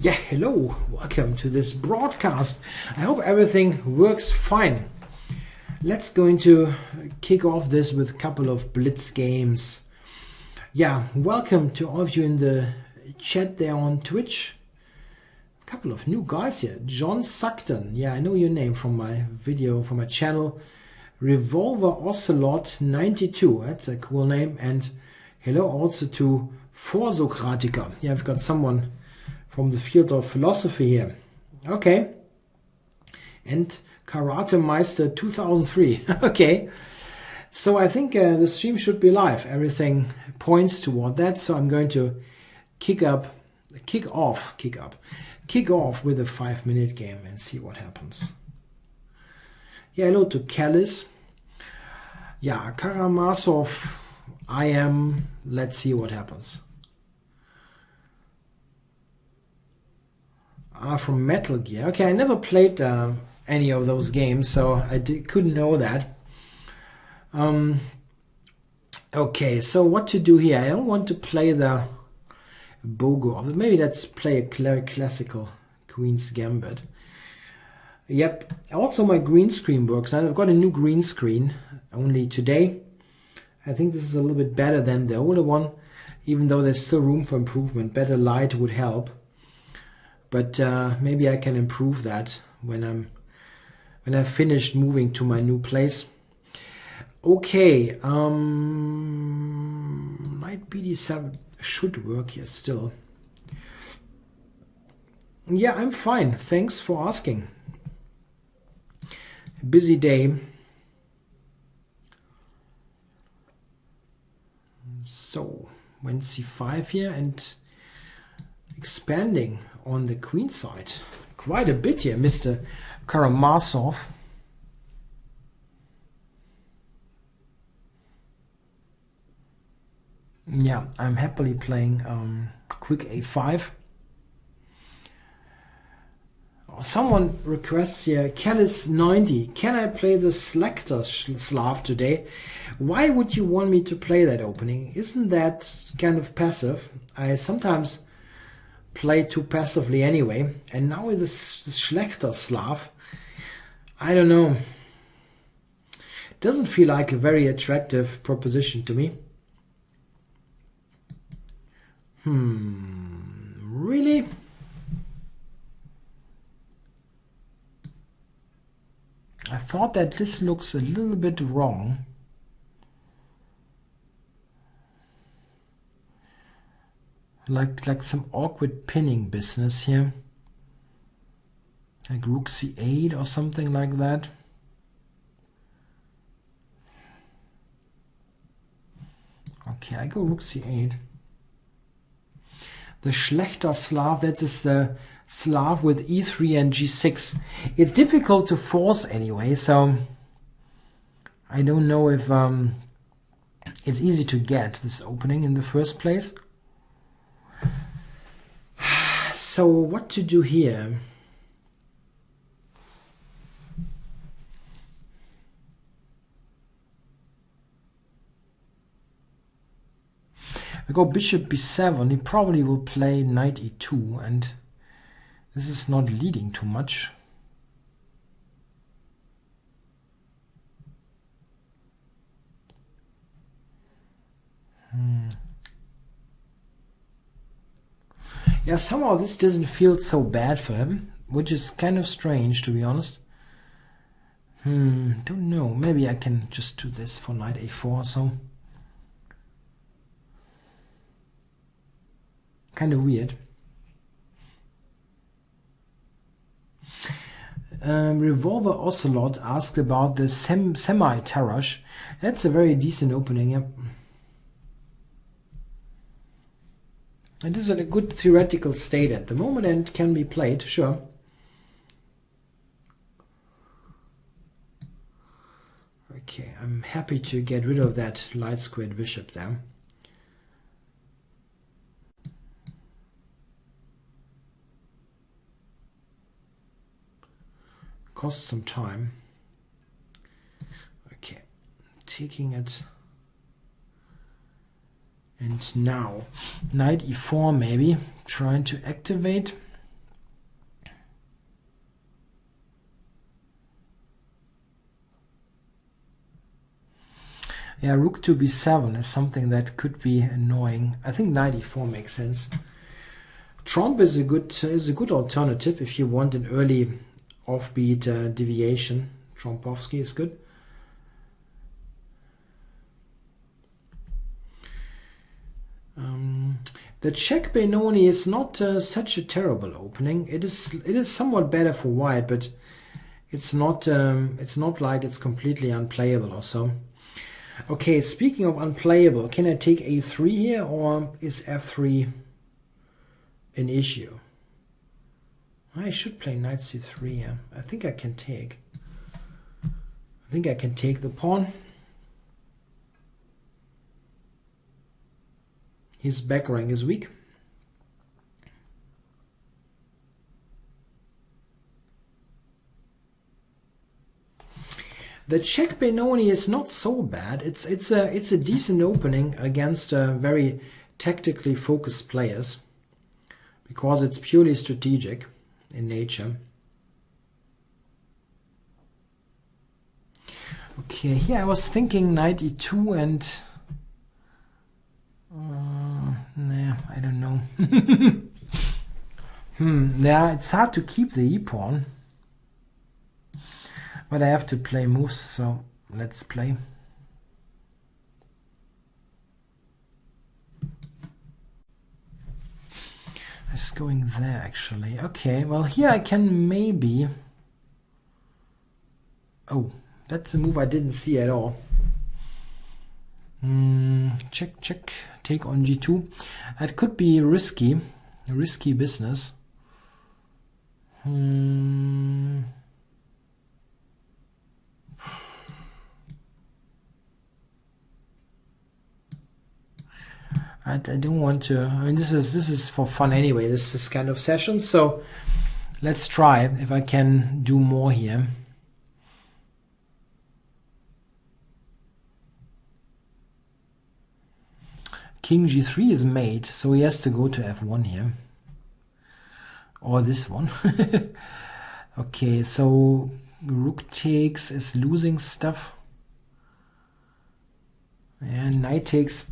Yeah, hello, welcome to this broadcast. I hope everything works fine. Let's going to kick off this with a couple of blitz games. Yeah, welcome to all of you in the chat there on Twitch. A couple of new guys here. John Suckton, yeah, I know your name from my video, from my channel. Revolver Ocelot 92, that's a cool name. And hello also to Vorsokratiker. Yeah, I've got someone from the field of philosophy here. Okay. And Karate Meister 2003. Okay. So I think the stream should be live. Everything points toward that. So I'm going to kick off with a 5-minute game and see what happens. Yeah, hello to Kalis. Yeah, Karamazov. I am. Let's see what happens. From Metal Gear. Okay, I never played any of those games, so I couldn't know that. Okay, so what to do here? I don't want to play the Bogo. Maybe let's play a classical Queen's Gambit. Yep, also my green screen works. I've got a new green screen only today. I think this is a little bit better than the older one, even though there's still room for improvement. Better light would help. But maybe I can improve that when I've finished moving to my new place. Okay, knight bd7 should work here still. Yeah, I'm fine. Thanks for asking. Busy day. So, went c5 here and expanding on the queen side. Quite a bit here, Mr. Karamazov. Yeah, I'm happily playing quick a5. Someone requests here, Kalis 90. Can I play the Selector Slav today? Why would you want me to play that opening? Isn't that kind of passive? I sometimes play too passively anyway, and now with this Schlechter Slav, I don't know. Doesn't feel like a very attractive proposition to me. Really? I thought that this looks a little bit wrong. Like some awkward pinning business here. Like rook c8 or something like that. Okay, I go rook c8. The Schlechter Slav, that is the Slav with e3 and g6. It's difficult to force anyway, so I don't know if it's easy to get this opening in the first place. So what to do here? I go bishop b7. He probably will play knight e2, and this is not leading too much. Yeah, somehow this doesn't feel so bad for him, which is kind of strange, to be honest. Don't know. Maybe I can just do this for knight a4 or so. Kind of weird. Revolver Ocelot asked about the semi-Tarrasch. That's a very decent opening, yep. And this is a good theoretical state at the moment and can be played, sure. Okay, I'm happy to get rid of that light squared bishop there. Costs some time. Okay, taking it. And now, knight e4 maybe, trying to activate. Yeah, rook to b7 is something that could be annoying. I think knight e4 makes sense. Trump is a good alternative if you want an early offbeat deviation. Trompovsky is good. The check Benoni is not such a terrible opening. It is somewhat better for white, but it's not like it's completely unplayable or so. Okay, speaking of unplayable, can I take a3 here, or is f3 an issue? I should play knight c3 here. I think I can take. I think I can take the pawn. His back rank is weak. The check Benoni is not so bad. It's a decent opening against very tactically focused players, because it's purely strategic in nature. Okay, here I was thinking knight e2 and nah, I don't know. Yeah, it's hard to keep the e-pawn, but I have to play moves, so let's play. It's going there actually. Okay, well here I can maybe... Oh, that's a move I didn't see at all. Check, check, take on g2. That could be risky business. I don't want to. I mean, this is for fun anyway. This is kind of session, so let's try if I can do more here. King g3 is mate, so he has to go to f1 here, or this one. Okay, so rook takes is losing stuff, and knight takes.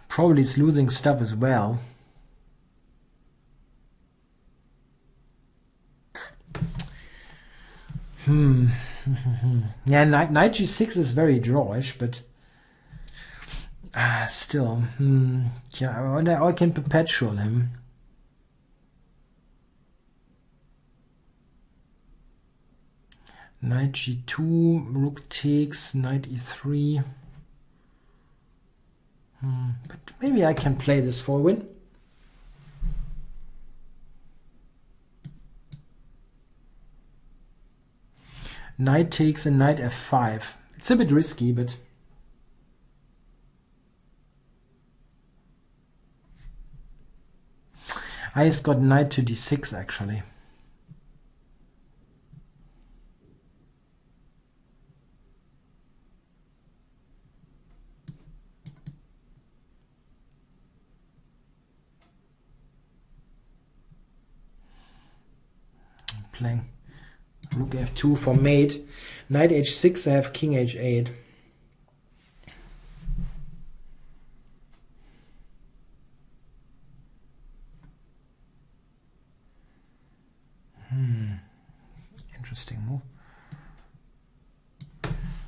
Probably it's losing stuff as well. Yeah, knight g6 is very drawish, but still, yeah, I can perpetual him. Knight g2, rook takes, knight e3. But maybe I can play this for a win. Knight takes and knight f5. It's a bit risky, but I just got knight to d6 actually. Playing rook f2 for mate. Knight h6, I have king h8. Interesting move.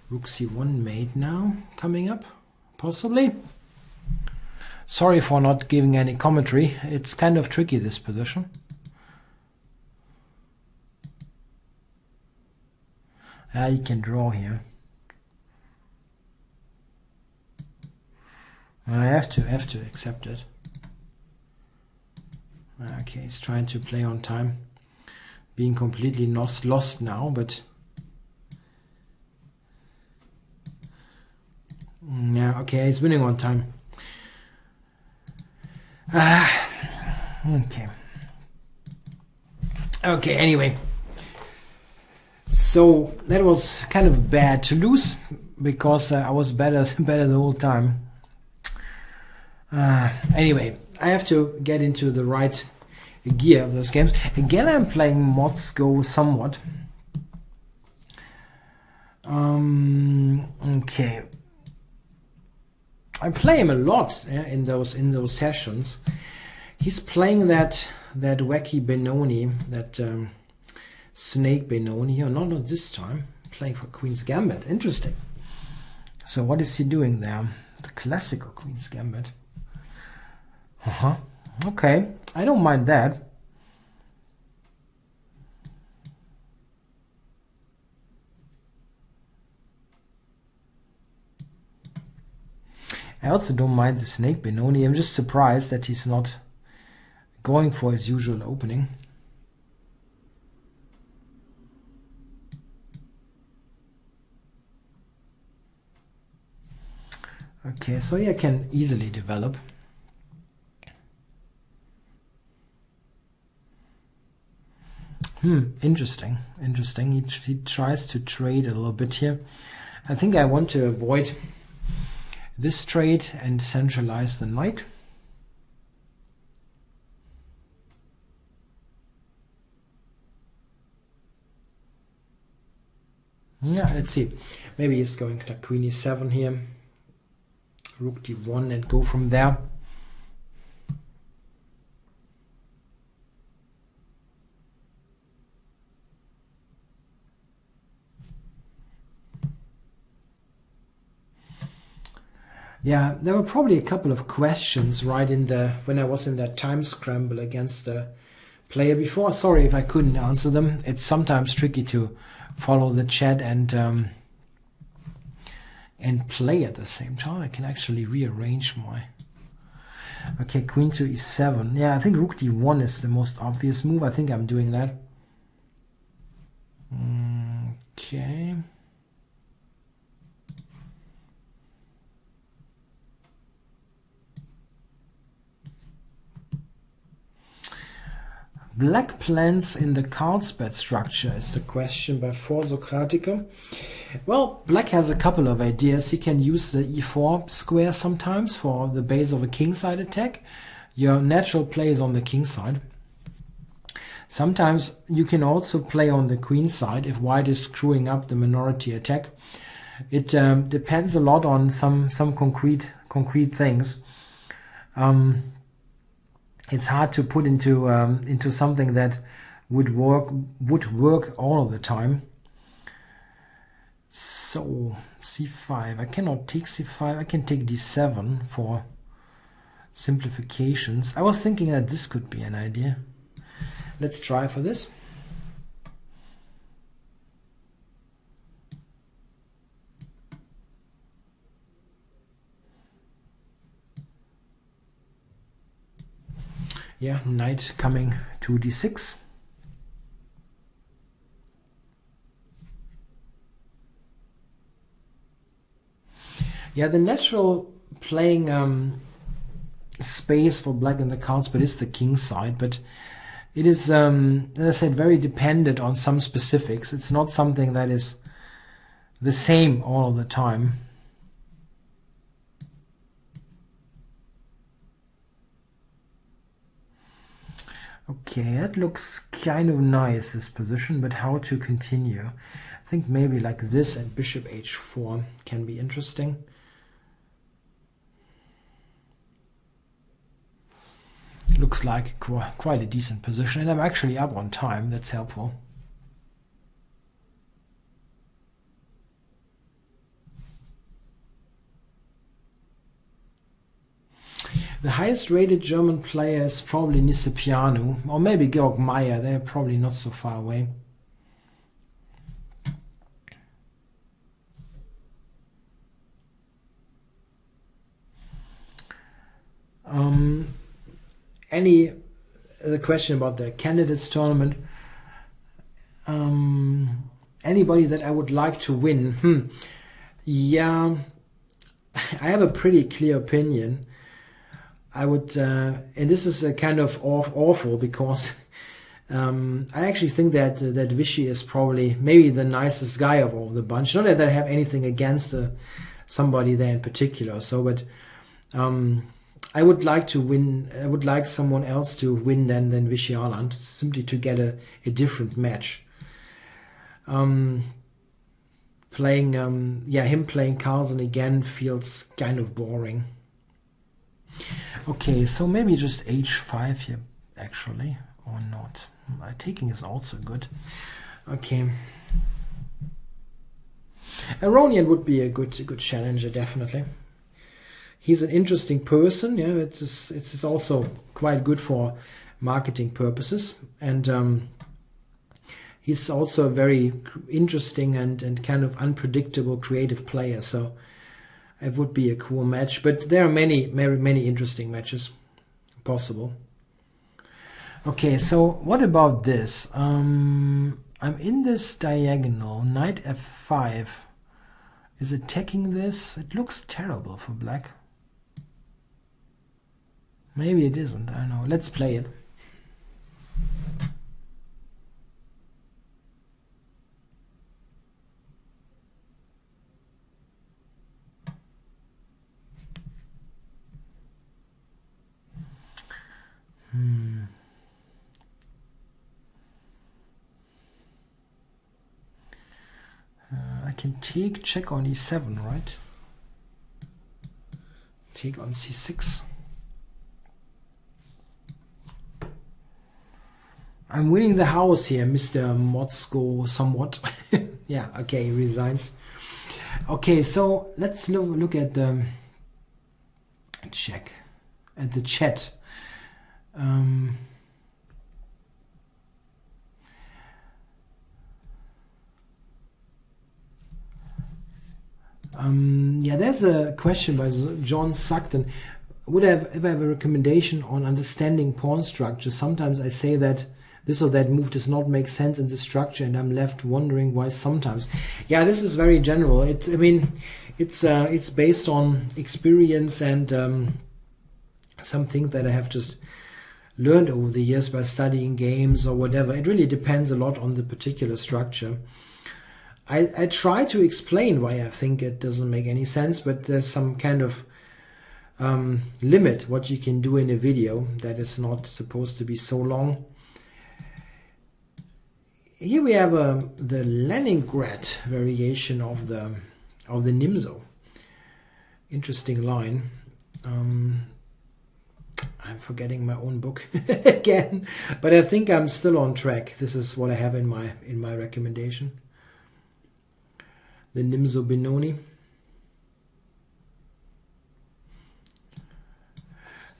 Rook c1 mate now coming up, possibly. Sorry for not giving any commentary. It's kind of tricky, this position. You can draw here. I have to accept it. Okay, he's trying to play on time. Being completely lost now, but yeah, okay, he's winning on time. Okay, anyway. So that was kind of bad to lose, because I was better the whole time. Anyway, I have to get into the right gear of those games. Again, I'm playing mods go somewhat. Okay. I play him a lot in those sessions. He's playing that wacky Benoni, that snake Benoni. Oh, not this time. Playing for Queen's Gambit. Interesting. So what is he doing there? The classical Queen's Gambit. Okay, I don't mind that. I also don't mind the snake Benoni. I'm just surprised that he's not going for his usual opening. Okay, so he can easily develop. Interesting. He tries to trade a little bit here. I think I want to avoid this trade and centralize the knight. Yeah, let's see. Maybe he's going to Queen e7 here. Rook d1 and go from there. Yeah, there were probably a couple of questions right in the when I was in that time scramble against the player before. Sorry if I couldn't answer them. It's sometimes tricky to follow the chat and play at the same time. I can actually rearrange my... Okay, Queen to e7. Yeah, I think Rook d1 is the most obvious move. I think I'm doing that. Okay. Black plans in the Carlsbad structure is the question by For Socratico. Well, black has a couple of ideas. He can use the e4 square sometimes for the base of a kingside attack. Your natural play is on the king side. Sometimes you can also play on the queen side if white is screwing up the minority attack. It depends a lot on some concrete things. It's hard to put into something that would work all of the time. So c5. I cannot take c5. I can take d7 for simplifications. I was thinking that this could be an idea. Let's try for this. Yeah, knight coming to d6. Yeah, the natural playing space for black in the Carlsbad is the king side, but it is, as I said, very dependent on some specifics. It's not something that is the same all the time. Okay, that looks kind of nice, this position, but how to continue? I think maybe like this and bishop h4 can be interesting. Looks like quite a decent position, and I'm actually up on time. That's helpful. The highest rated German player is probably Nicepianu, or maybe Georg Meyer. They're probably not so far away. The question about the candidates tournament. Anybody that I would like to win? Yeah, I have a pretty clear opinion. I would, and this is a kind of awful because I actually think that Vichy is probably maybe the nicest guy of all the bunch. Not that I have anything against somebody there in particular. So, but I would like to win. I would like someone else to win than Vichy Arland, simply to get a different match. playing, yeah, him playing Carlsen again feels kind of boring. Okay, so maybe just h5 here, actually, or not. Taking is also good. Okay. Aronian would be a good challenger, definitely. He's an interesting person. Yeah, it's also quite good for marketing purposes, and he's also a very interesting and kind of unpredictable creative player. So it would be a cool match. But there are many interesting matches possible. Okay, so what about this? I'm in this diagonal. Knight f5 is attacking this. It looks terrible for black. Maybe it isn't. I don't know. Let's play it. I can take check on e7, right? Take on c6. I'm winning the house here, Mr. Motzko, somewhat. Yeah, okay, he resigns. Okay, so let's look at the check, at the chat. Yeah, there's a question by John Sugden. Would I have a recommendation on understanding pawn structure? Sometimes I say that this or that move does not make sense in the structure, and I'm left wondering why sometimes. Yeah, this is very general. I mean, it's based on experience and something that I have just learned over the years by studying games or whatever. It really depends a lot on the particular structure. I try to explain why I think it doesn't make any sense, but there's some kind of limit what you can do in a video that is not supposed to be so long. Here we have the Leningrad variation of the Nimzo. Interesting line. I'm forgetting my own book again, but I think I'm still on track. This is what I have in my recommendation. The Nimzo Benoni.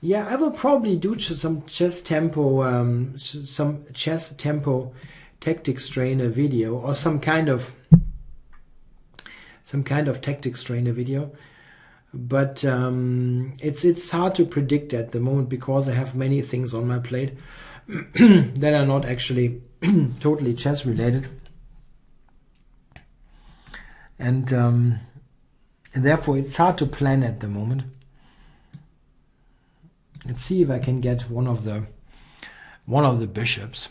Yeah, I will probably do some chess tempo tactics trainer video, or some kind of tactics trainer video. But it's hard to predict at the moment because I have many things on my plate that are not actually totally chess related. And therefore it's hard to plan at the moment. Let's see if I can get one of the bishops.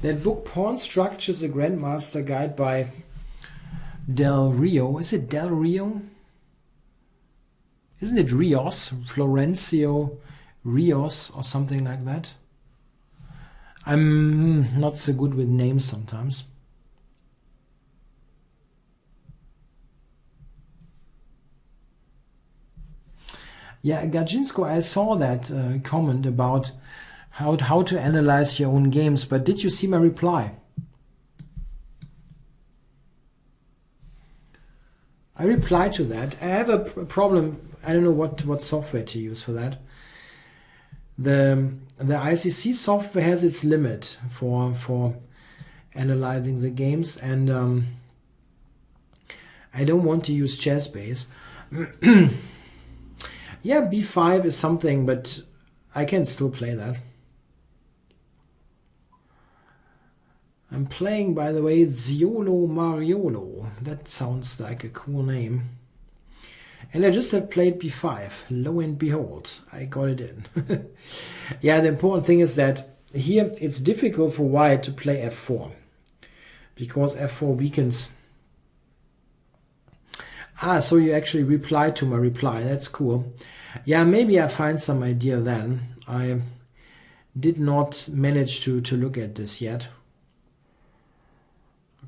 That book, Pawn Structures, a Grandmaster Guide by Del Rio. Is it Del Rio? Isn't it Rios? Florencio Rios or something like that? I'm not so good with names sometimes. Yeah, Gajinsko, I saw that comment about how to analyze your own games, but did you see my reply? I replied to that. I have a problem. I don't know what software to use for that. The ICC software has its limit for analyzing the games, and I don't want to use ChessBase. Yeah, b5 is something, but I can still play that. I'm playing, by the way, Ziolo Mariolo. That sounds like a cool name. And I just have played b5. Lo and behold, I got it in. Yeah, the important thing is that here it's difficult for white to play f4 because f4 weakens. Ah, so you actually replied to my reply. That's cool. Yeah, maybe I find some idea then. I did not manage to look at this yet.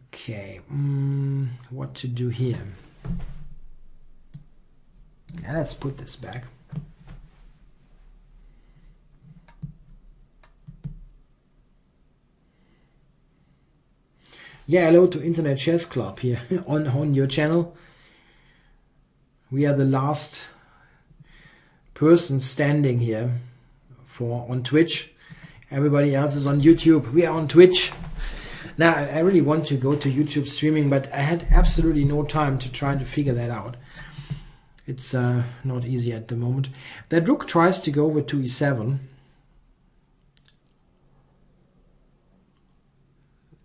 Okay, what to do here? Yeah, let's put this back. Yeah, hello to Internet Chess Club here on your channel. We are the last person standing here on Twitch. Everybody else is on YouTube. We are on Twitch. Now, I really want to go to YouTube streaming, but I had absolutely no time to try to figure that out. It's not easy at the moment. That rook tries to go over to e7.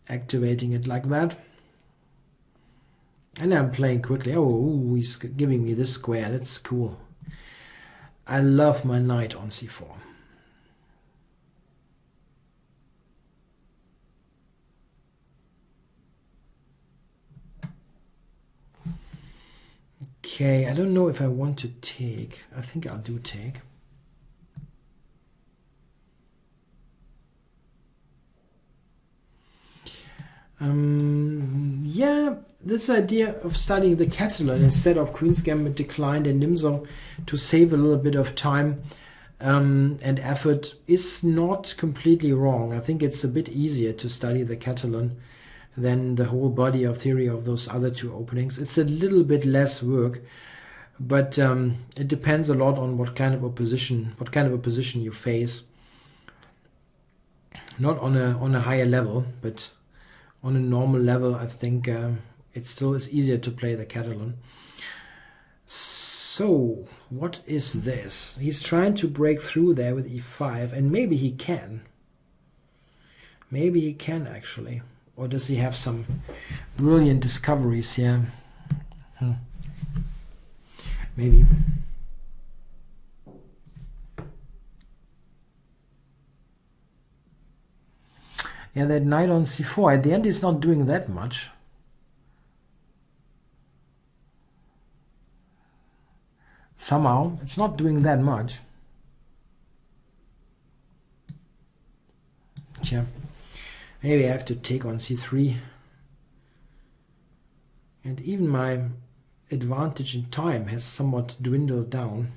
Activating it like that. And I'm playing quickly. Oh, he's giving me this square. That's cool. I love my knight on c4. Okay, I don't know if I want to take. I think I'll do take. Yeah, this idea of studying the Catalan instead of Queen's Gambit declined and Nimzo to save a little bit of time and effort is not completely wrong. I think it's a bit easier to study the Catalan than the whole body of theory of those other two openings. It's a little bit less work, but it depends a lot on what kind of opposition you face. Not on a higher level, but on a normal level, I think it still is easier to play the Catalan. So, what is this? He's trying to break through there with e5, and maybe he can. Maybe he can, actually. Or does he have some brilliant discoveries here? Maybe. Yeah, that knight on c4. At the end, he's not doing that much. Somehow, it's not doing that much. Yeah. Maybe I have to take on c3. And even my advantage in time has somewhat dwindled down.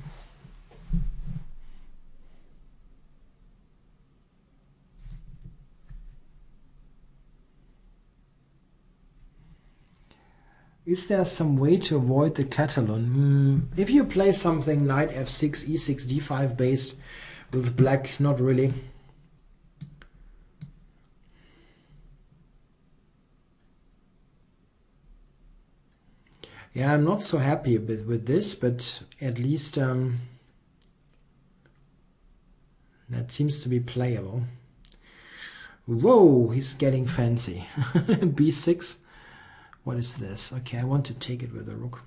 Is there some way to avoid the Catalan? If you play something knight f6, e6, d5 based with black, not really. Yeah, I'm not so happy with this, but at least that seems to be playable. Whoa, he's getting fancy. b6. What is this? Okay, I want to take it with a rook.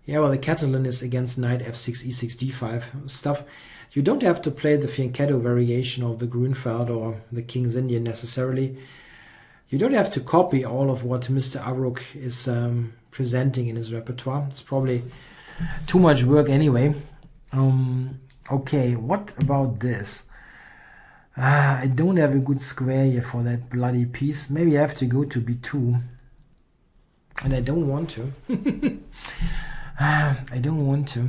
Yeah, well, the Catalan is against knight f6, e6, d5 stuff. You don't have to play the fianchetto variation of the Grunfeld or the King's Indian necessarily. You don't have to copy all of what Mr. Avruk is presenting in his repertoire. It's probably too much work anyway. Okay, what about this? I don't have a good square here for that bloody piece. Maybe I have to go to b2. And I don't want to. I don't want to.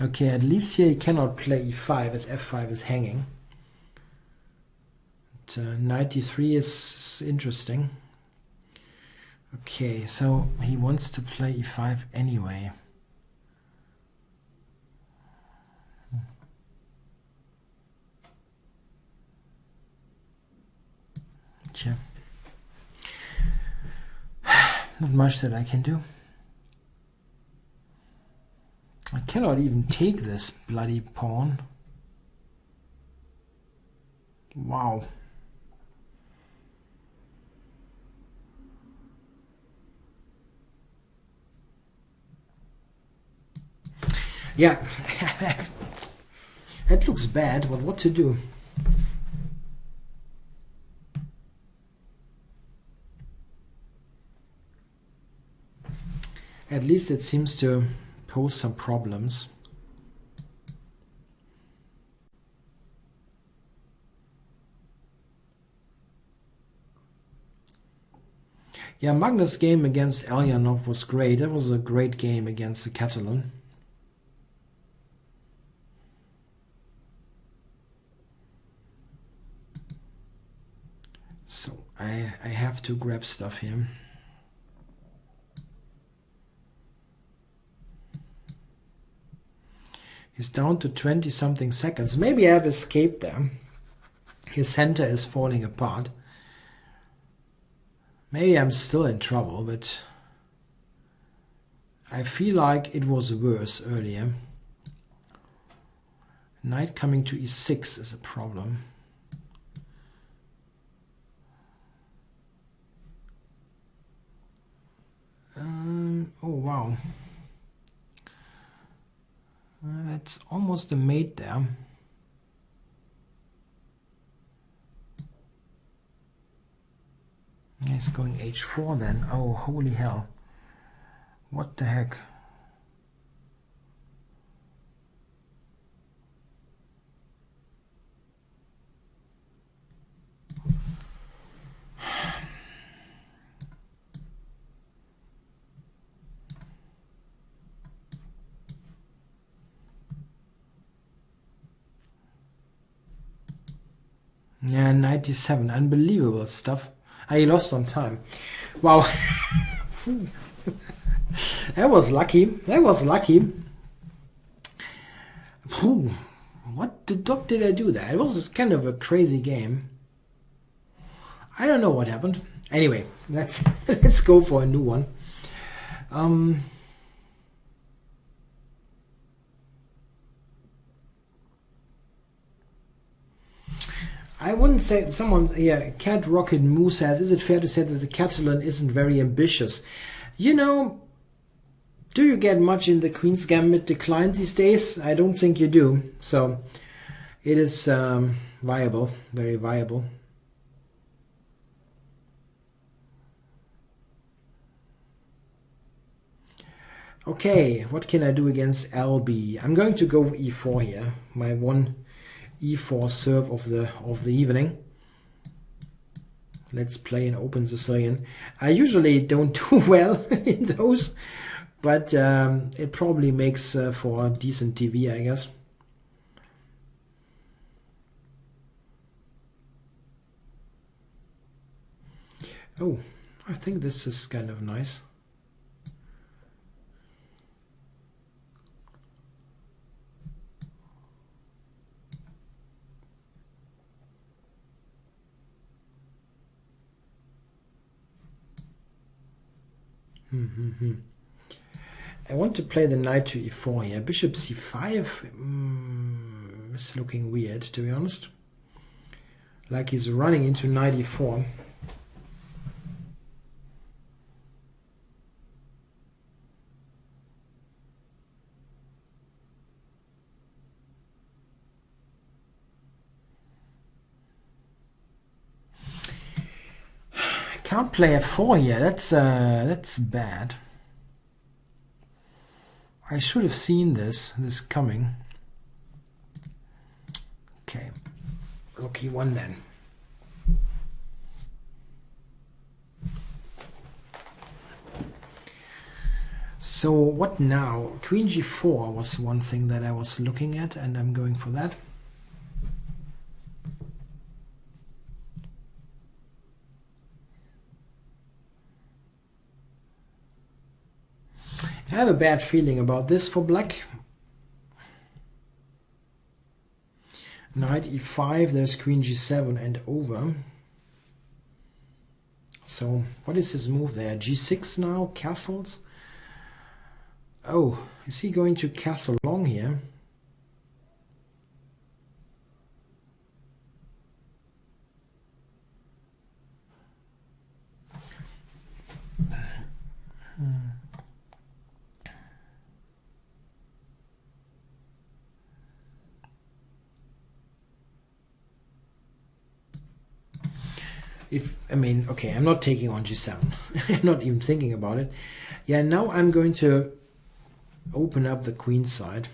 Okay, at least here he cannot play e5 as f5 is hanging. But, knight d3 is interesting. Okay, so he wants to play e5 anyway. Yeah. Not much that I can do. I cannot even take this bloody pawn. Wow. Yeah, it looks bad, but what to do? At least it seems to pose some problems. Yeah, Magnus' game against Elyanov was great. That was a great game against the Catalan. So I have to grab stuff here. He's down to 20-something seconds. Maybe I have escaped there. His center is falling apart. Maybe I'm still in trouble, but I feel like it was worse earlier. Knight coming to e6 is a problem. Oh wow. That's almost a mate there. He's going h4 then. Oh, holy hell. What the heck? Yeah, 97. Unbelievable stuff. He lost on time. Wow. That was lucky. That was lucky. What the dog did I do there? It was kind of a crazy game. I don't know what happened. Anyway, let's go for a new one. I wouldn't say someone, yeah, Cat Rocket Moo says, is it fair to say that the Catalan isn't very ambitious? You know, do you get much in the Queen's Gambit decline these days? I don't think you do. So it is viable, very viable. Okay, what can I do against LB? I'm going to go e4 here. My one e4 serve of the evening. Let's play an open Sicilian. I usually don't do well in those, but it probably makes for decent TV, I guess. Oh, I think this is kind of nice. I want to play the knight to e4 here. Bishop c5 is looking weird, to be honest. Like he's running into knight e4. Can't play f4 here. That's bad. I should have seen this coming. Okay, rook e1 then. So what now? Queen g4 was one thing that I was looking at, and I'm going for that. I have a bad feeling about this for black. Knight e5, there's queen g7 and over. So what is his move there? g6 now, castles. Oh, is he going to castle long here? I mean, okay, I'm not taking on g7. I'm not even thinking about it. Yeah, now I'm going to open up the queen side.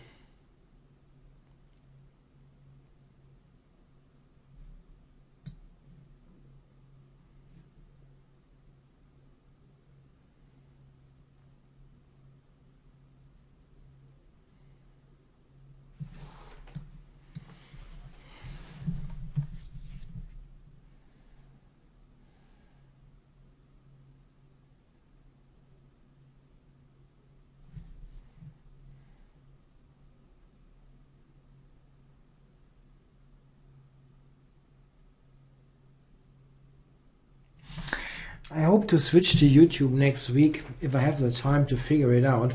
I hope to switch to YouTube next week if I have the time to figure it out.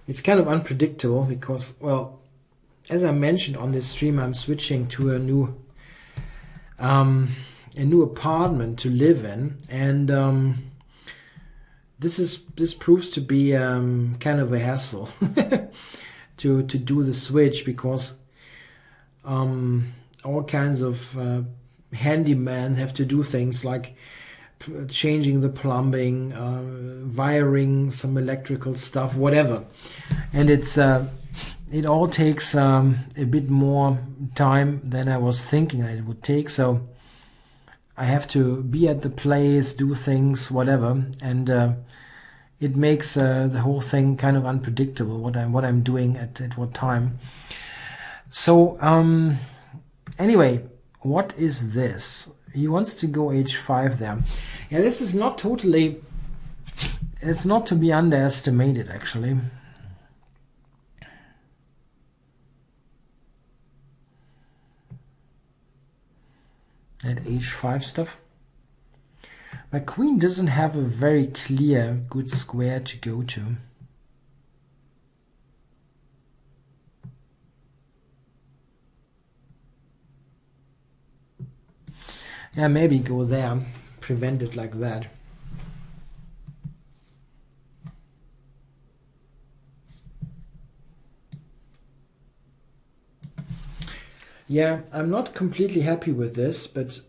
It's kind of unpredictable because, well, as I mentioned on this stream, I'm switching to a new apartment to live in, and this proves to be kind of a hassle to do the switch, because all kinds of handymen have to do things like changing the plumbing, wiring some electrical stuff, whatever, and it all takes a bit more time than I was thinking that it would take. So I have to be at the place, do things, whatever, and it makes the whole thing kind of unpredictable, what I'm doing at what time. So anyway, what is this? He wants to go h5 there. Yeah, this is not totally, it's not to be underestimated, actually. That h5 stuff. My queen doesn't have a very clear good square to go to. Yeah, maybe go there, prevent it like that. Yeah, I'm not completely happy with this, but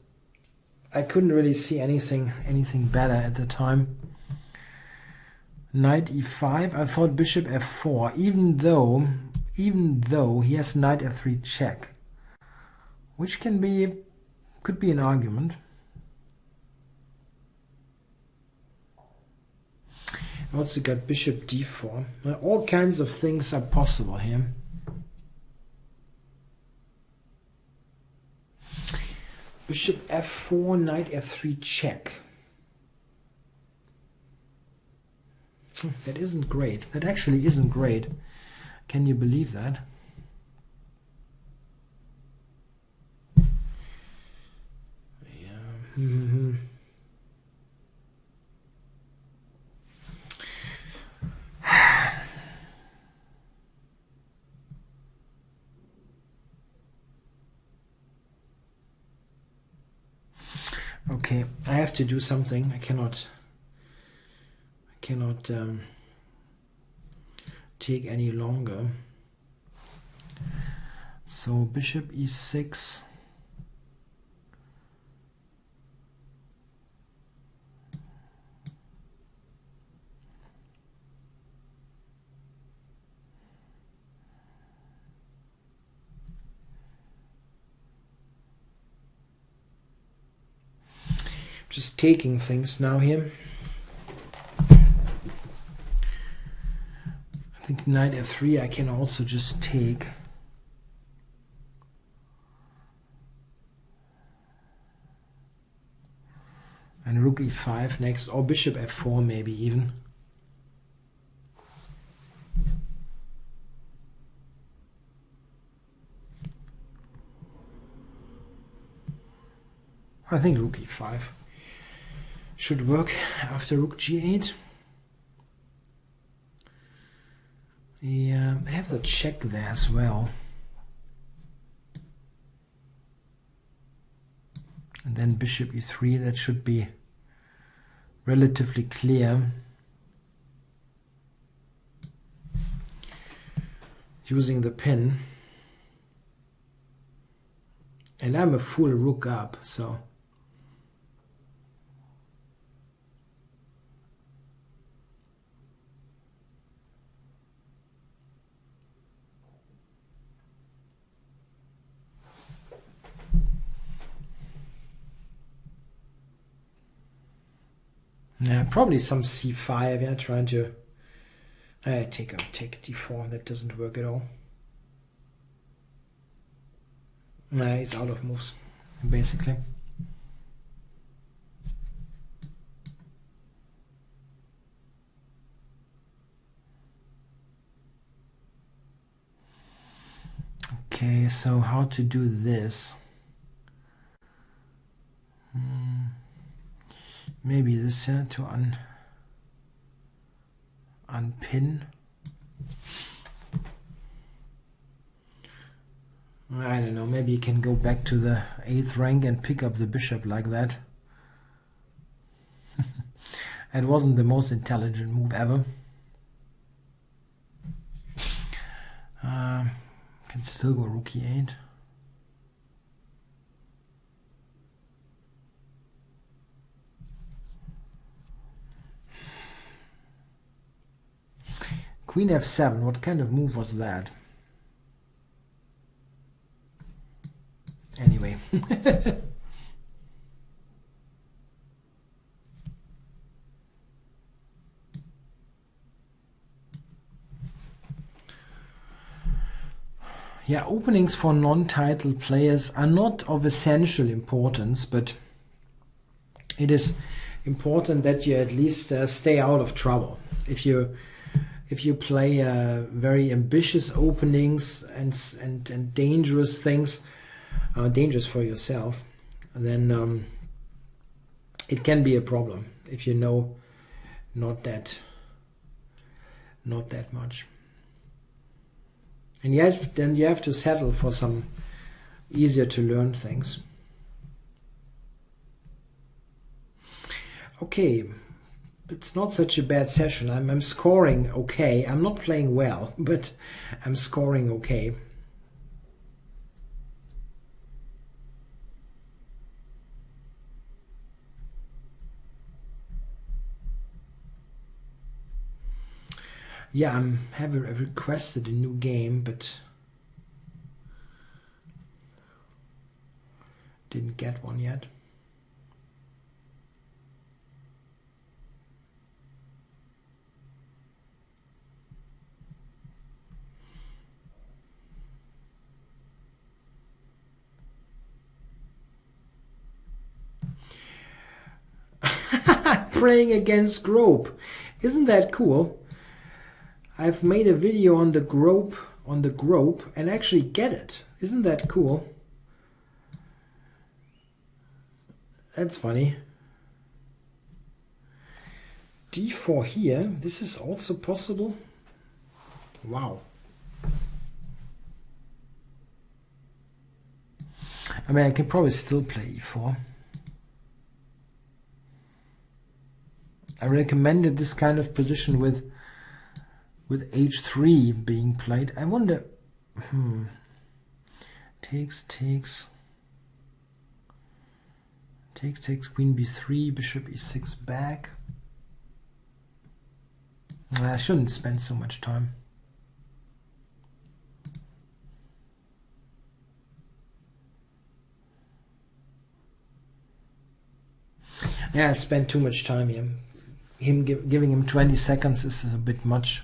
I couldn't really see anything better at the time. Knight e5. I thought bishop f4, even though he has knight f3 check, which could be an argument. I also got bishop d4. All kinds of things are possible here. Bishop f4, knight f3 check. That isn't great. That actually isn't great. Can you believe that? Yeah. Okay, I have to do something. I cannot take any longer. So bishop e6. Just taking things now here. I think knight f3 I can also just take. And rook e5 next, or bishop f4 maybe even. I think rook e5 should work after rook g8. Yeah, I have the check there as well. And then bishop e3, that should be relatively clear. using the pin. And I'm a full rook up, so yeah, probably some c5. Yeah, trying to take d4. That doesn't work at all. Nah, he's out of moves, basically. Okay, so how to do this? Maybe this here to unpin. I don't know, maybe you can go back to the 8th rank and pick up the bishop like that. It wasn't the most intelligent move ever. Can still go rook e8. Queen f7, what kind of move was that? Anyway. Yeah, openings for non-title players are not of essential importance, but it is important that you at least stay out of trouble. If you play very ambitious openings and dangerous things, dangerous for yourself, then it can be a problem if you know not that much. And then you have to settle for some easier to learn things. Okay, it's not such a bad session. I'm scoring okay. I'm not playing well, but I'm scoring okay. Yeah, I've requested a new game, but didn't get one yet. Playing against Grope. Isn't that cool? I've made a video on the Grope and actually get it. Isn't that cool? That's funny. d4 here. This is also possible. Wow. I mean, I can probably still play e4. I recommended this kind of position with h3 being played. I wonder. Takes, queen b3, bishop e6 back. I shouldn't spend so much time. Yeah, I spent too much time here. Giving him 20 seconds is a bit much.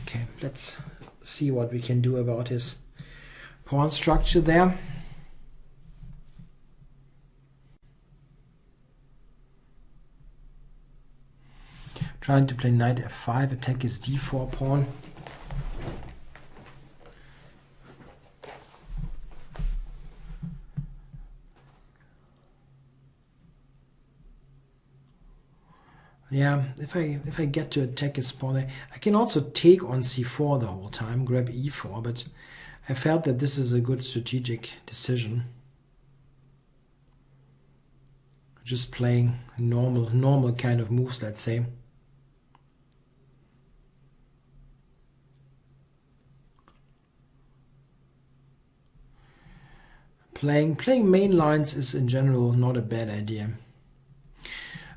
Okay, let's see what we can do about his pawn structure there. Trying to play knight f5, attack his d4 pawn. Yeah, if I get to attack his pawn, I can also take on c4 the whole time, grab e4, but I felt that this is a good strategic decision. Just playing normal kind of moves, let's say. Playing main lines is in general not a bad idea.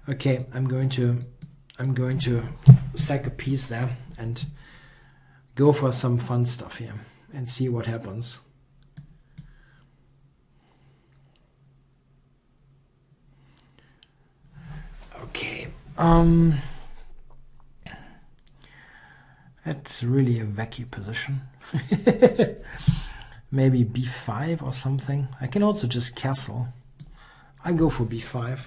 Okay, I'm going to sack a piece there and go for some fun stuff here and see what happens. Okay, that's really a wacky position. Maybe b5 or something. I can also just castle. I go for b5.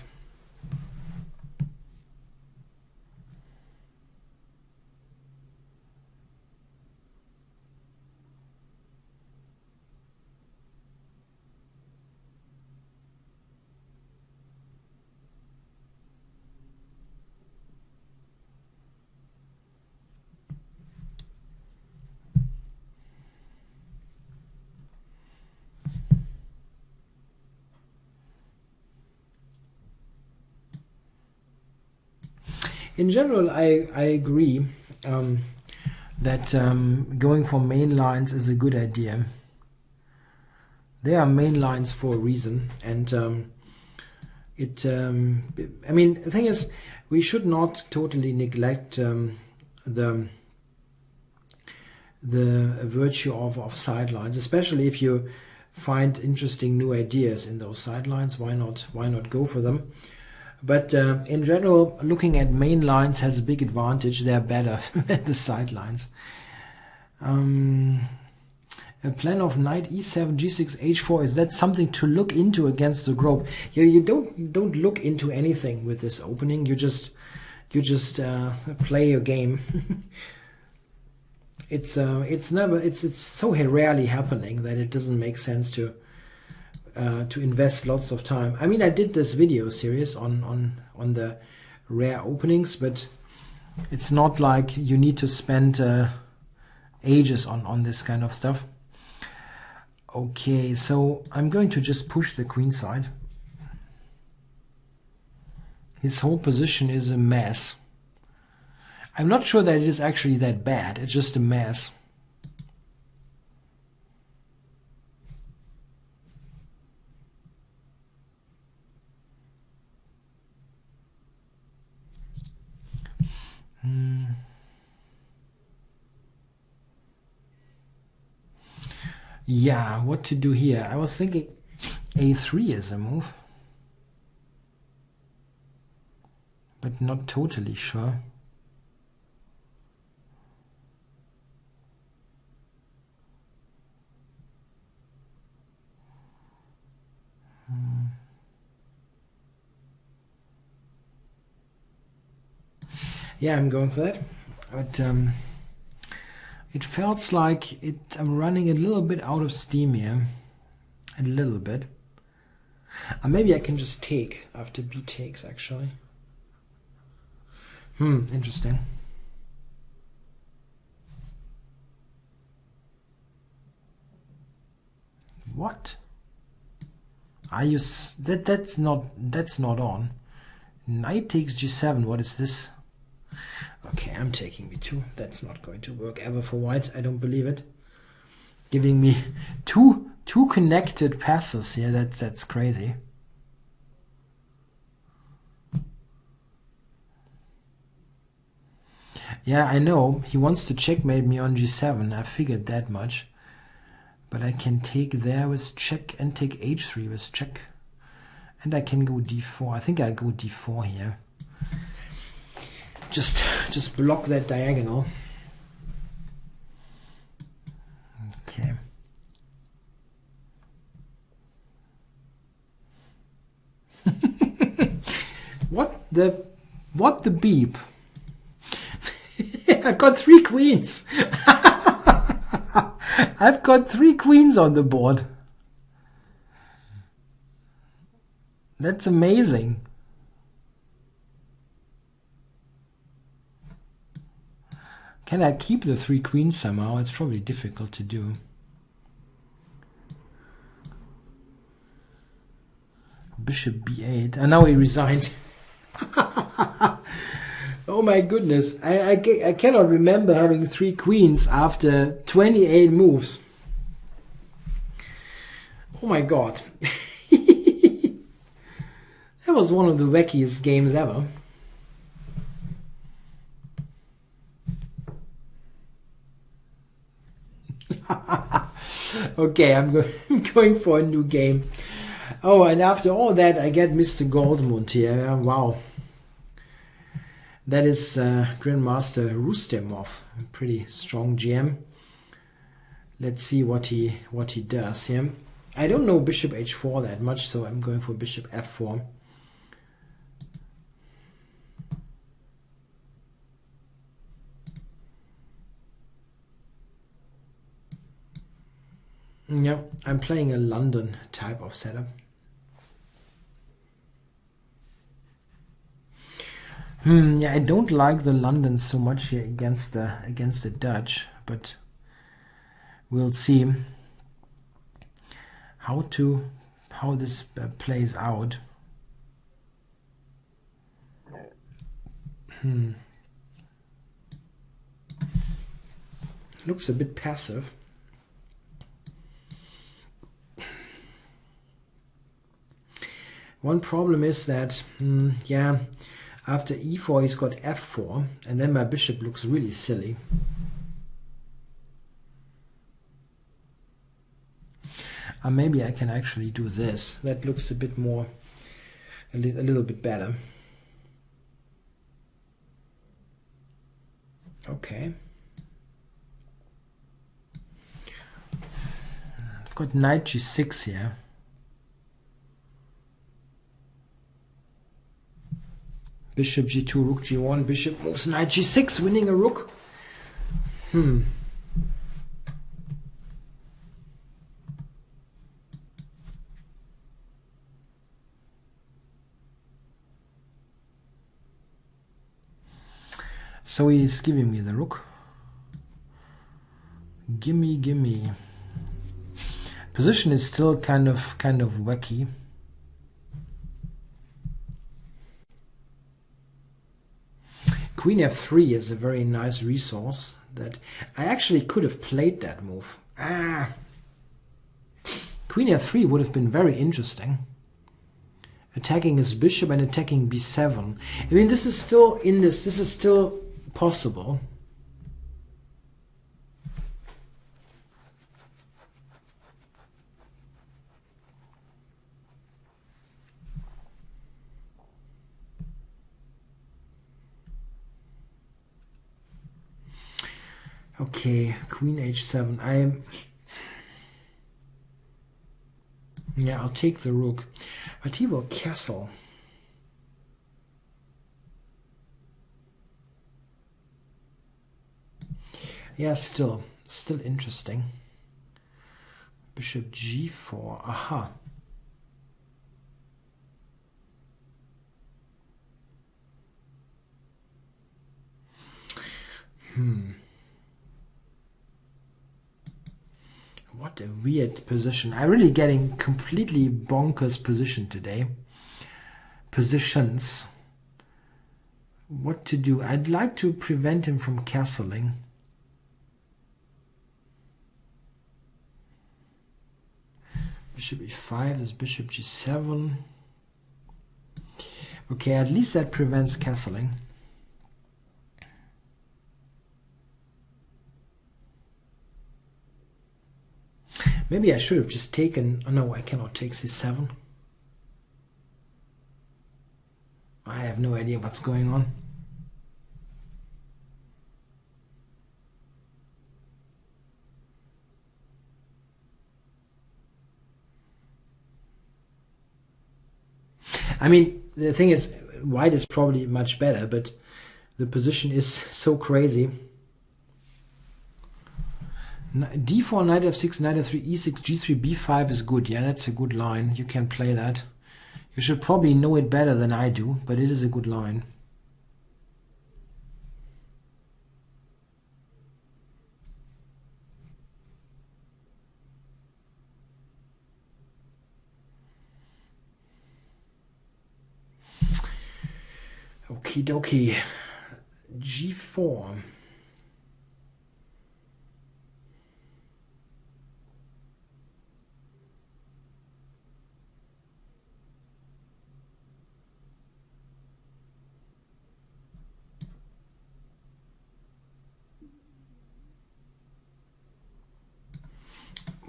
In general, I agree that going for main lines is a good idea. They are main lines for a reason, and I mean, the thing is, we should not totally neglect the virtue of sidelines, especially if you find interesting new ideas in those sidelines. Why not go for them? But in general, looking at main lines has a big advantage. They're better than the sidelines. A plan of knight e7, g6, h4, is that something to look into against the group? You don't look into anything with this opening. You just play your game. It's so rarely happening that it doesn't make sense to invest lots of time. I mean, I did this video series on the rare openings, but it's not like you need to spend ages on this kind of stuff. Okay, so I'm going to just push the queen side. His whole position is a mess. I'm not sure that it is actually that bad. It's just a mess. Yeah, what to do here? I was thinking a3 is a move, but not totally sure. Yeah, I'm going for that, but it felt like I'm running a little bit out of steam here, a little bit. Maybe I can just take after b takes, actually. Interesting. What? Are you that's not on. Knight takes g7. What is this? Okay, I'm taking b2. That's not going to work ever for white. I don't believe it. Giving me two connected passes here. That's crazy. Yeah, I know. He wants to checkmate me on g7. I figured that much. But I can take there with check and take h3 with check. And I can go d4. I think I go d4 here. Just block that diagonal. Okay. What the beep? I've got 3 queens. I've got 3 queens on the board. That's amazing. Can I keep the 3 queens somehow? It's probably difficult to do. Bishop b8. And now he resigned. Oh my goodness. I cannot remember having 3 queens after 28 moves. Oh my god. That was one of the wackiest games ever. Okay, I'm going for a new game. Oh, and after all that, I get Mr. Goldmund here. Wow. That is Grandmaster Rustemov, a pretty strong GM. Let's see what he does here. I don't know Bishop h4 that much, so I'm going for Bishop f4. Yeah, I'm playing a London type of setup. Yeah, I don't like the London so much here against the Dutch, but we'll see how this plays out. Looks a bit passive. One problem is that, yeah, after e4 he's got f4, and then my bishop looks really silly. Maybe I can actually do this. That looks a bit more, a little bit better. Okay. I've got knight g6 here. Bishop g2, rook g1, bishop moves knight g6, winning a rook. So he's giving me the rook. Gimme, gimme. Position is still kind of wacky. Queen f3 is a very nice resource that I actually could have played that move. Queen f3 would have been very interesting. Attacking his bishop and attacking b7. I mean, this is still this is still possible. Okay, Queen h7. Yeah, I'll take the rook, but he will castle. Yeah, still interesting. Bishop g4. Aha. What a weird position. I'm really getting completely bonkers position today. Positions. What to do? I'd like to prevent him from castling. Bishop e5, there's bishop g7. Okay, at least that prevents castling. Maybe I should have just taken... Oh no, I cannot take c7. I have no idea what's going on. I mean, the thing is, white is probably much better, but the position is so crazy. d4, knight f6, knight f3, e6, g3, b5 is good. Yeah, that's a good line. You can play that. You should probably know it better than I do, but it is a good line. Okie dokie. G4.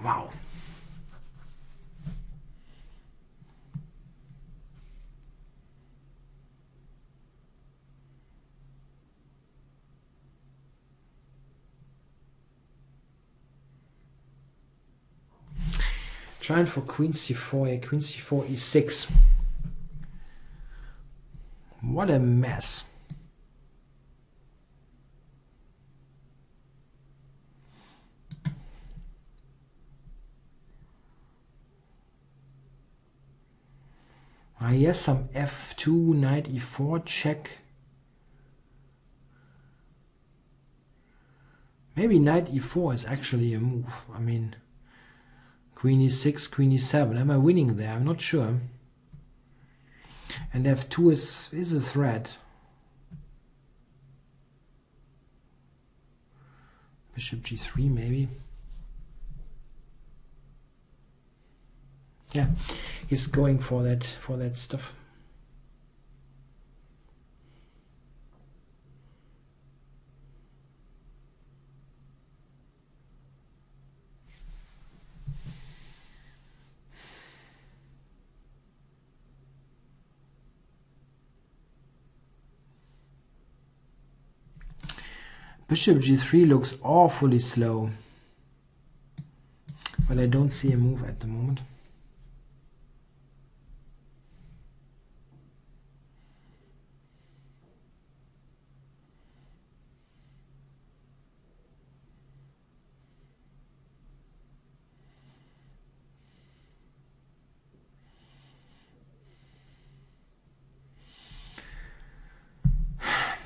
Wow. Trying for queen c4, yeah, queen c4, e6. What a mess. Yes, some f2, knight e4, check. Maybe knight e4 is actually a move. I mean, queen e6, queen e7. Am I winning there? I'm not sure. And f2 is a threat. Bishop g3 maybe. Yeah, he's going for that stuff. Bishop g3 looks awfully slow, but I don't see a move at the moment.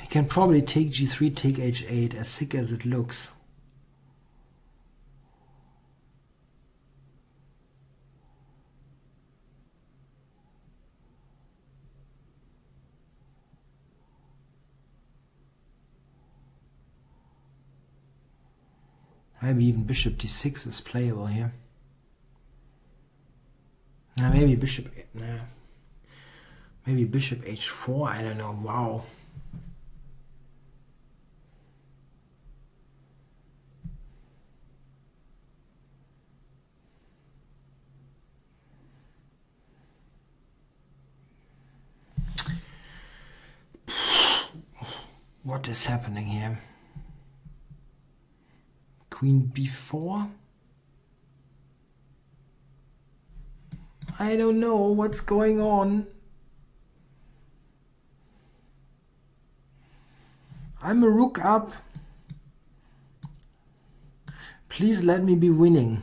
He can probably take g3, take h8, as sick as it looks. Maybe even bishop d6 is playable here. Maybe bishop h4, I don't know. Wow. What is happening here? Queen b4? I don't know what's going on. I'm a rook up. Please let me be winning.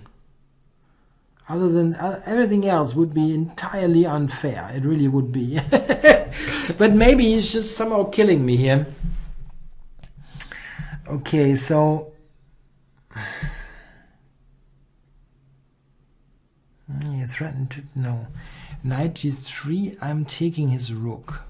Other than everything else would be entirely unfair. It really would be. But maybe he's just somehow killing me here. Okay, so he threatened to no. Knight g3, I'm taking his rook.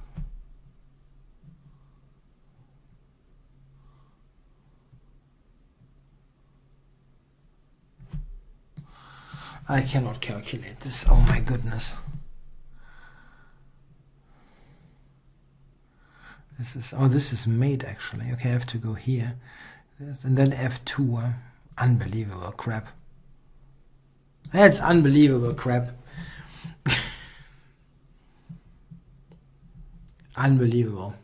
I cannot calculate this. Oh my goodness. This is mate actually. Okay, I have to go here. And then f2. Unbelievable crap. That's unbelievable crap. Unbelievable.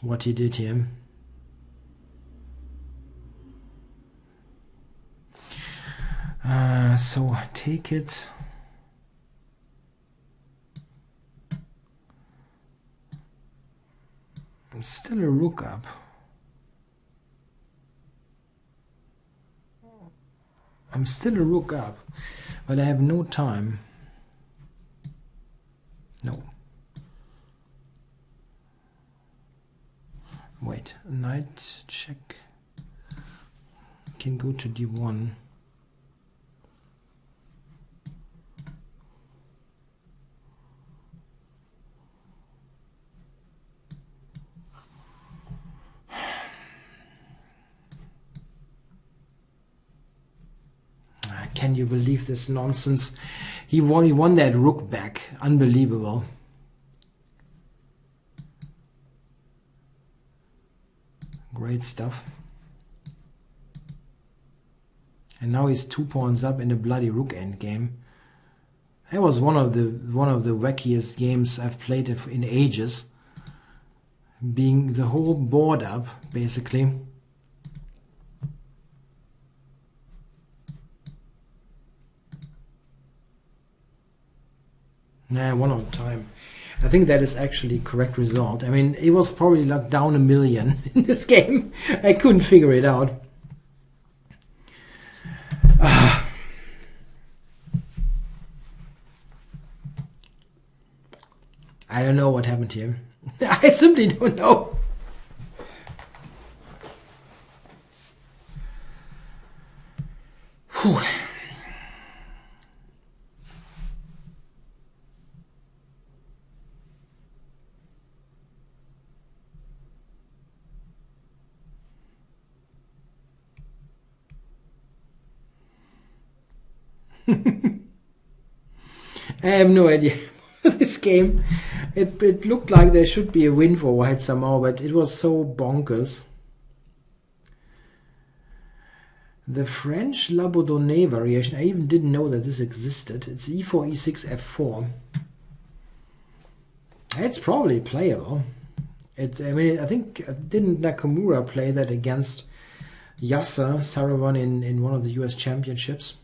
What he did here. So take it. I'm still a rook up. I'm still a rook up, but I have no time. No. Wait, knight check. Can go to d1. Can you believe this nonsense? He won that rook back. Unbelievable. Great stuff. And now he's 2 pawns up in a bloody rook endgame. That was one of the wackiest games I've played in ages. Being the whole board up, basically. Nah, one on time. I think that is actually correct result. I mean, it was probably like down 1 million in this game. I couldn't figure it out. I don't know what happened here. I simply don't know. Whew. I have no idea. This game, it looked like there should be a win for white somehow, but it was so bonkers. The French La Bourdonnais variation, I even didn't know that this existed. It's e4, e6, f4. It's probably playable. I mean, I think, didn't Nakamura play that against Yasser Saravan in one of the US championships?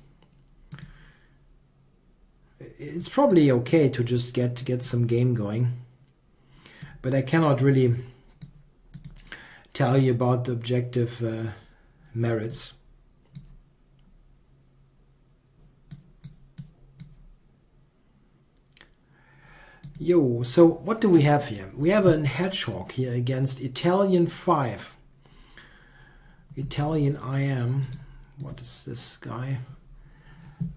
It's probably okay to just get some game going, but I cannot really tell you about the objective merits. Yo, so what do we have here? We have a hedgehog here against Italian 5. Italian IM. What is this guy?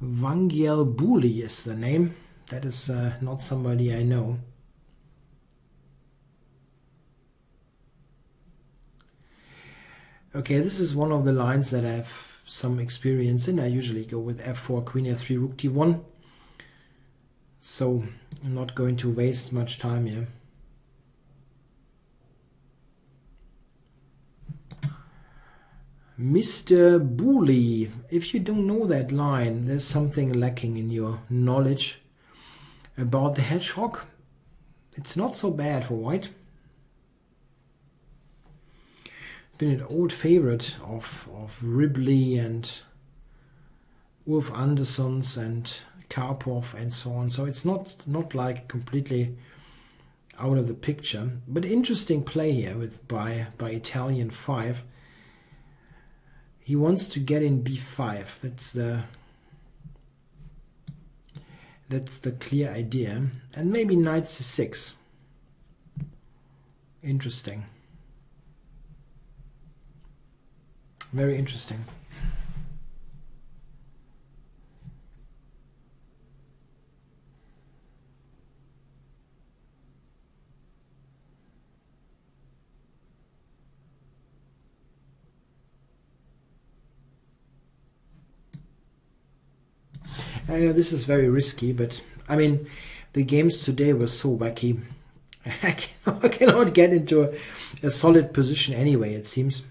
Vangiel Buli is the name. That is not somebody I know. Okay, this is one of the lines that I have some experience in. I usually go with f4, queen f3, rook d1. So I'm not going to waste much time here. Mr. Buli, if you don't know that line, there's something lacking in your knowledge about the hedgehog. It's not so bad for white. Been an old favorite of Ribley and Ulf Andersson's and Karpov and so on. So it's not like completely out of the picture. But interesting play here by Italian 5. He wants to get in b5. That's the clear idea. And maybe knight c6. Interesting. Very interesting. I know this is very risky, but I mean, the games today were so wacky. I cannot get into a solid position anyway, it seems.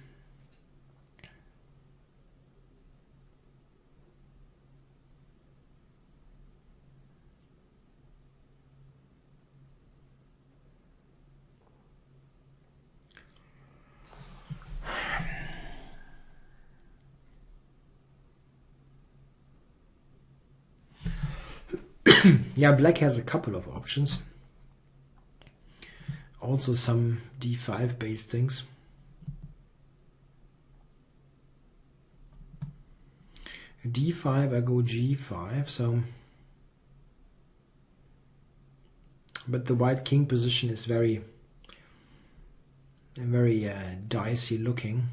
Yeah, black has a couple of options. Also some d5 based things. d5, I go g5, so but the white king position is very dicey looking.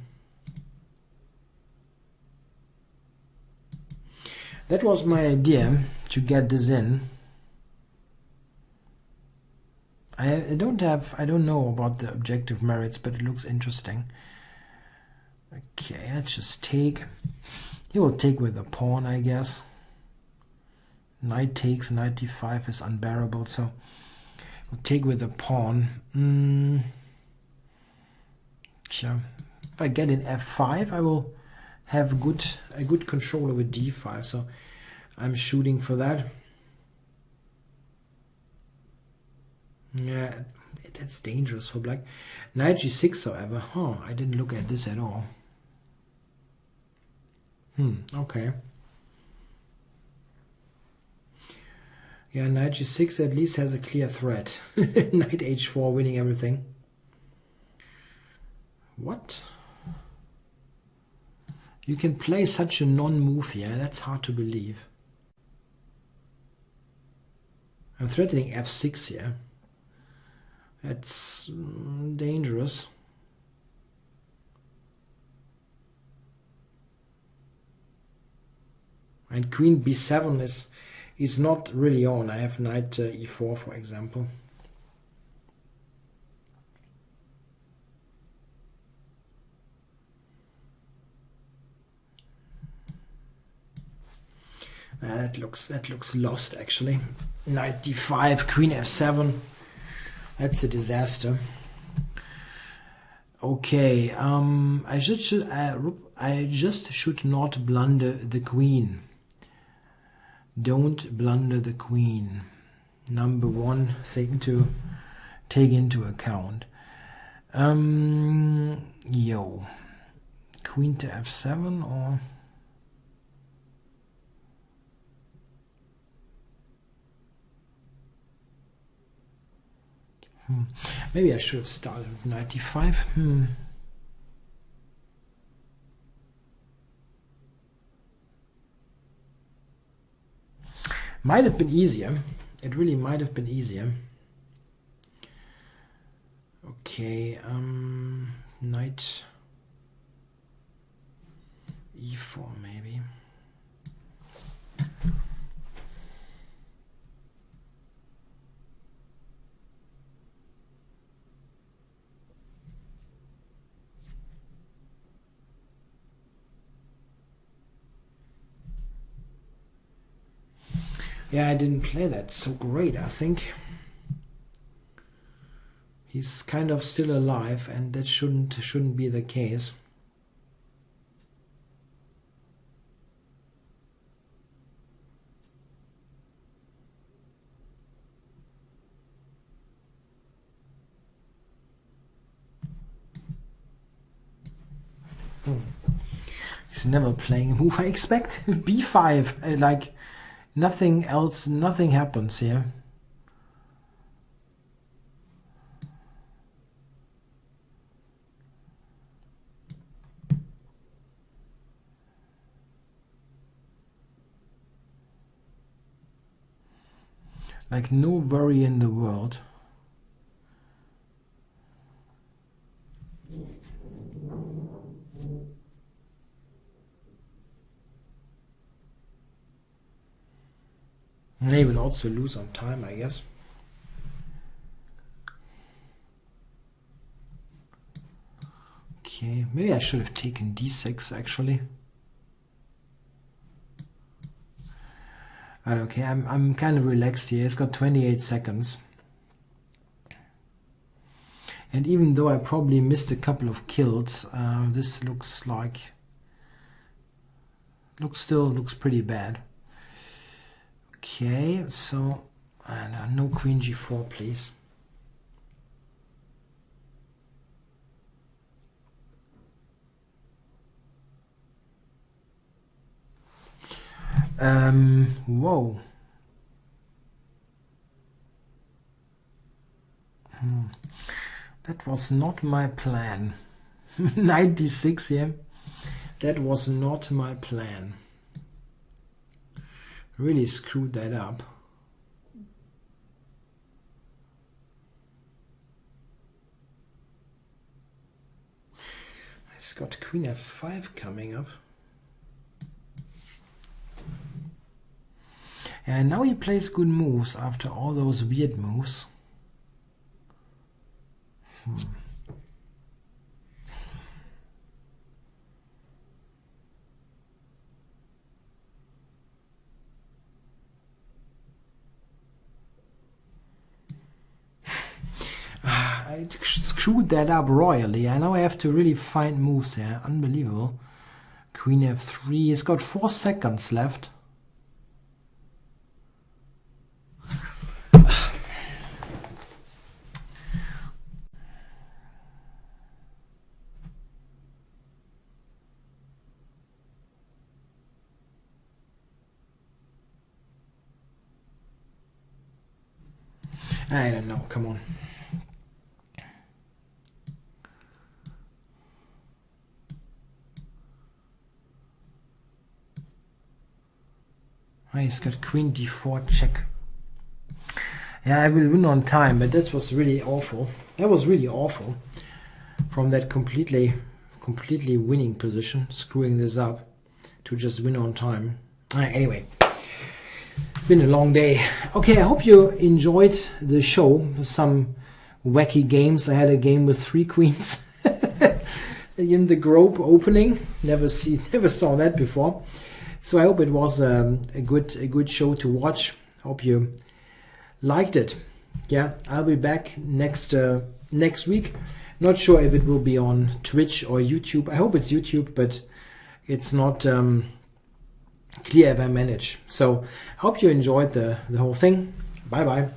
That was my idea, to get this in. I don't know about the objective merits, but it looks interesting. Okay, let's just take. He will take with a pawn, I guess. Knight takes, knight d5 is unbearable, so we'll take with the pawn. Sure. If I get in f5, I will have a good control over d5, so I'm shooting for that. Yeah, that's dangerous for black. Knight g6, however. I didn't look at this at all. Okay. Yeah, knight g6 at least has a clear threat. Knight h4 winning everything. What? You can play such a non-move here. That's hard to believe. I'm threatening f6 here. That's dangerous. And queen b7 is not really on. I have knight e4, for example. That looks lost, actually. Knight d5, queen f7. That's a disaster. Okay, I just should not blunder the queen. Don't blunder the queen. Number one thing to take into account. Queen to f7 or... Maybe I should have started with knight d5. Might have been easier. It really might have been easier. Okay, knight e4 maybe. Yeah, I didn't play that so great, I think. He's kind of still alive, and that shouldn't be the case. He's never playing a move I expect. b5, like nothing else, nothing happens here. Like no worry in the world. They will also lose on time, I guess. Okay, maybe I should have taken d6 actually. But okay, I'm kind of relaxed here. It's got 28 seconds. And even though I probably missed a couple of kills, this looks pretty bad. Okay, so no queen g4, please. Whoa. That was not my plan. 96, yeah. That was not my plan. Really screwed that up. It's got queen f5 coming up. And now he plays good moves after all those weird moves. screwed that up royally. I know I have to really find moves here. Unbelievable. Queen f3. He's got 4 seconds left. I don't know, come on. He's got queen d4 check. Yeah, I will win on time, but that was really awful. That was really awful. From that completely winning position, screwing this up to just win on time. Anyway. Been a long day. Okay, I hope you enjoyed the show with some wacky games. I had a game with 3 queens in the Grove opening. Never saw that before. So I hope it was a good show to watch. Hope you liked it. Yeah, I'll be back next week. Not sure if it will be on Twitch or YouTube. I hope it's YouTube, but it's not clear if I manage. So I hope you enjoyed the whole thing. Bye bye.